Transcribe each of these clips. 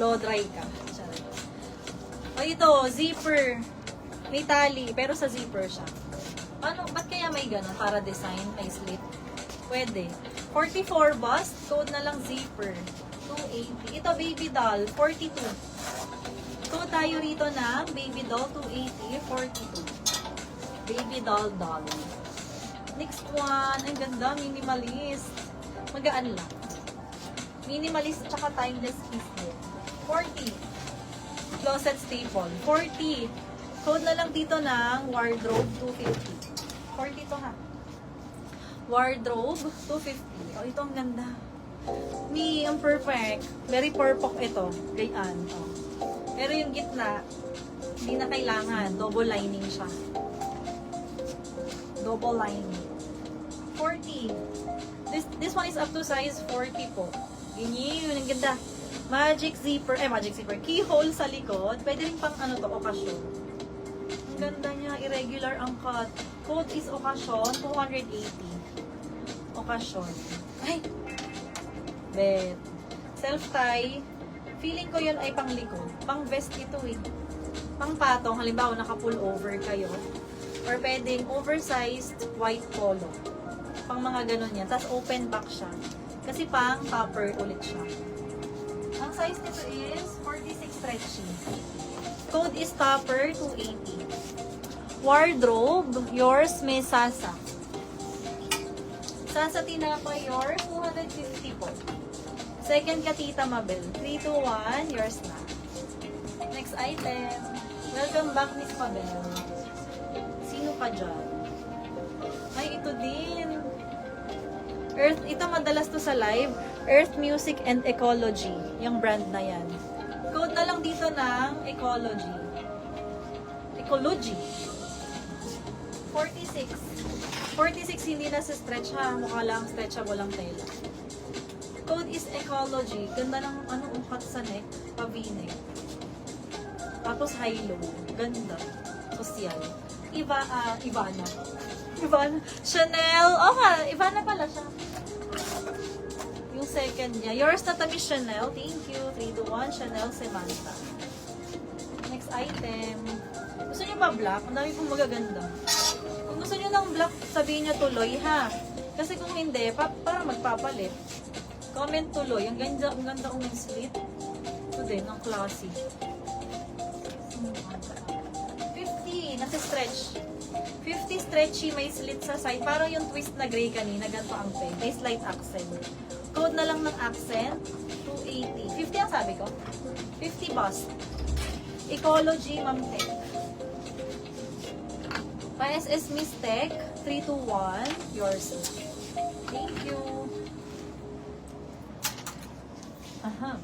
blow dry ka. Charot. O ito, zipper. May tali, pero sa zipper siya. Ano, ba't kaya may gano'n? Para design, may slit. Pwede. 44 bust, code na lang zipper. 280. Ito, baby doll, 42. Code tayo rito ng baby doll, 280, 42. Baby doll doll. Next one, ang ganda, minimalist. Magaan lang. Minimalist tsaka timeless piece din. 40. Closet staple. 40. Code na lang dito ng wardrobe, 250. 40 to ha. Wardrobe, 250. Oh, ito ang ganda. Me, ang perfect. Very perfect ito. Gayaan. Oh. Pero yung gitna, hindi na kailangan. Double lining siya. Double lining. 40. This one is up to size 40 po. Ganyan, ang ganda. Magic zipper, keyhole sa likod. Pwede rin pang ano to, okasyon. Ang ganda niya, irregular ang cut. Code is okasyon, 280. Okasyon. Ay! Bet. Self-tie. Feeling ko yun ay pang likod. Pang vest ito eh. Pang patong, halimbawa naka-pull over kayo. Or pwedeng oversized white polo. Pang mga ganun yan. Tapos open back siya. Kasi pang topper ulit siya. Ang size nito is 46 stretchy. Code is topper 280. Wardrobe, yours may Sasa. Sasa tinapay, yours 250 po. Second ka Tita Mabel. 3, 2, 1, yours na. Next item. Welcome back, Miss Mabel. Sino pa dyan? Ay, ito din. Earth, ito madalas to sa live. Earth Music and Ecology. Yung brand na yan. Code na lang dito ng Ecology. Ecology. 46. 46 hindi na sa stretch ha. Mukha lang stretchable ang tela. Code is Ecology. Ganda ng ano, ungkat sa neck. Pa-v-neck. Tapos high-low. Ganda. Social. Ivana. Chanel. Oh nga, Ivana pala siya. Yung second niya. Yours na tabi Chanel. Thank you. 3, 2, 1. Chanel Samantha. Next item. Gusto niyo ba black? Ang dami pong magaganda. Kung gusto niyo ng black, sabihin niyo tuloy ha. Kasi kung hindi, parang magpapalit. Comment tuloy. Ang ganda ng slit. Ito din, ang classy. 50. Nasa stretch. 50 stretchy, may slit sa side. Parang yung twist na gray kanina, ganito ang pen. May slight accent. Code na lang ng accent, 280. 50 ang sabi ko? 50 bust. Ecology, Ma'am Tech. Pa-SS Miss Tech, 321, yours. Thank you. Aha.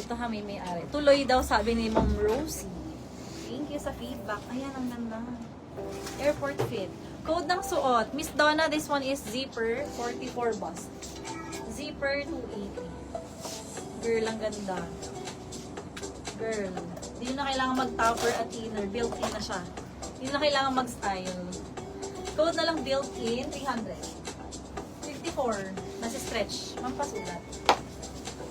Ito ha, may-ari. Tuloy daw, sabi ni Ma'am Rosie. Thank you sa feedback. Ayan, ang ganda. Airport fit. Code ng suot. Miss Donna, this one is zipper, 44 bust. Zipper, 280. Girl, ang ganda. Girl. Hindi na kailangan mag-topper at inner. Built-in na siya. Hindi na kailangan mag-style. Code na lang built-in, 300. 54. Nasa stretch. Mampasulat.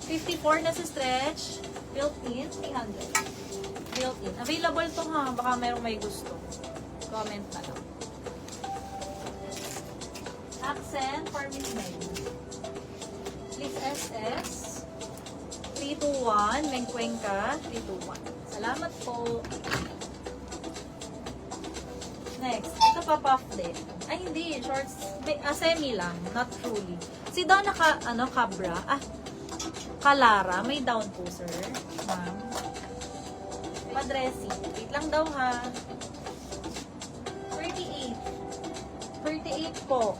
54 nasa stretch. Built-in, 300. Built-in. Available to ha. Baka mayroong may gusto. Comment na lang. Accent for Miss Meg. Please SS. 321. Meg Cuenca. 321. Salamat po. Next. Ito pa puff din. Ay hindi. Shorts. Semi lang. Not fully. Si Donna Cabra. Kalara. May down po sir. Ma'am. Padressy. Wait lang daw ha. 38. 38 po.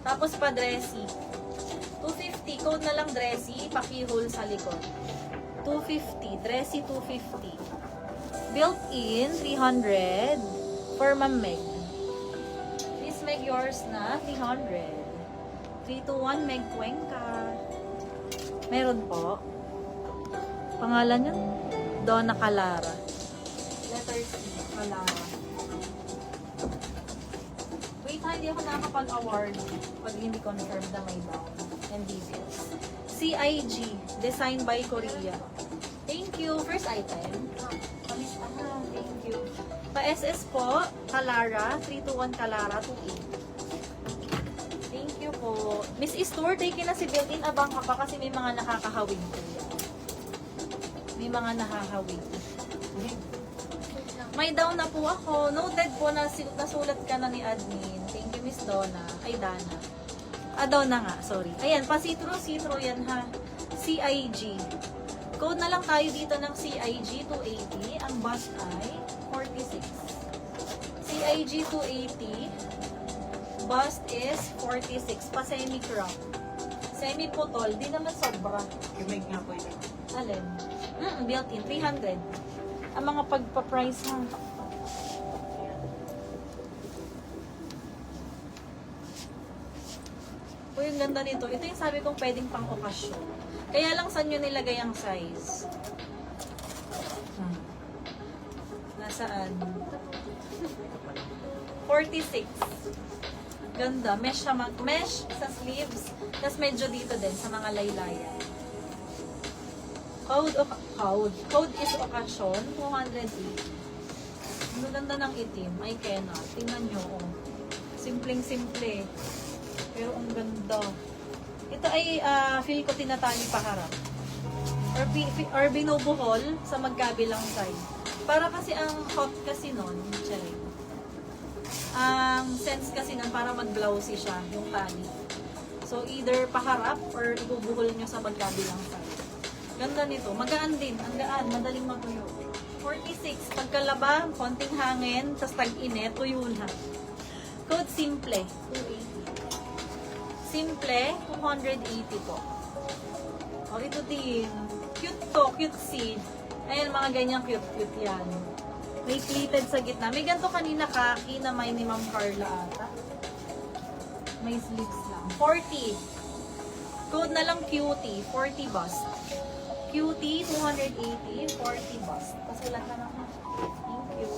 Tapos padressy. 250. Code na lang dressy. Paki-hole sa likod. 250. Dressy 250. Built-in 300. For Ma'am Meg. Please Meg yours na 300. 321 Meg Cuenca. Meron po. Pangalan niya? Donna Calara. Letter C. Calara. Wait ha, hindi ako nakakapag-award pag hindi confirmed na may down and details. C CIG, designed by Korea. Thank you. First item. Kamista na. Thank you. Pa-SS po, Kalara, 321 Kalara, 28. Thank you po. Miss Istor, take na si built-in. Abang ka pa kasi may mga nakakahawig po. May mga nakakahawig. May down na po ako. Noted po na nasulat ka na ni admin. Thank you, Miss Donna. Ay, Dana. Donna nga, sorry. Ayan, pa Citro yan ha. CIG. Code na lang tayo dito ng CIG 280. Ang bus ay 46. CIG 280. Bust is 46. Pa semi-crop. Semi-putol. Di naman sobra. Yung may nga po ito. Alin? Built-in. 300. Ang mga pagpa-price ha. Uy, ang ganda nito. Ito yung sabi kong pwedeng pang okasyon. Kaya lang saan nyo nilagay ang size? Nasaan? 46. Ganda. Mesh sa sleeves. Tapos medyo dito din sa mga laylayan. Code is occasion, 208. Ang ganda ng itim. I cannot. Tingnan nyo, oh. Simpleng-simple. Pero ang ganda. Ito ay, feel ko tinatali pa harap. Or binubuhol sa magkabilang side. Para kasi ang hot kasi nun, charing. Ang sense kasi nun, para mag-blousy siya, yung tali. So, either paharap or ibubuhol nyo sa magkabilang side. Ganda nito. Magaan din. Ang gaan. Madaling matuyo. 46. Pagkalaba, konting hangin, tas tag-init, tuyo na. Code simple. 280. Simple, 280 po. O, ito din. Cute to. Cute seed. Ayan, mga ganyang cute yan. May pleated sa gitna. May ganito kanina kaki na may ni Ma'am Carla ata. May sleeves lang. 40. Code na lang cutie. 40 bust. Cutie, 280, 40 bust. Pasulat na lang. Thank you.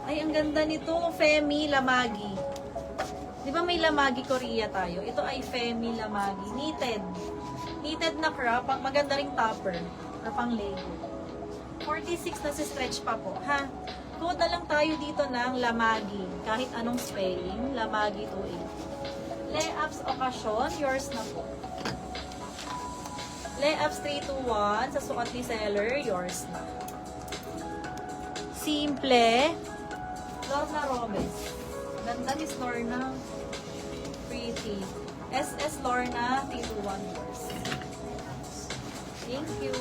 Ay, ang ganda nito. Femi Lamagi. Di ba may Lamagi Korea tayo? Ito ay Femi Lamagi. Knitted. Knitted na crop. Maganda ring topper. Or pang Lego. 46 na si stretch pa po. Ha? Code na lang tayo dito ng Lamagi. Kahit anong spelling. Lamagi 280. Layups occasion. Yours na po. Layups 321 sa sukat ni seller, yours na. Simple. Lorna Robes. Ganda ni Lorna. Pretty. SS Lorna 321 yours. Thank you.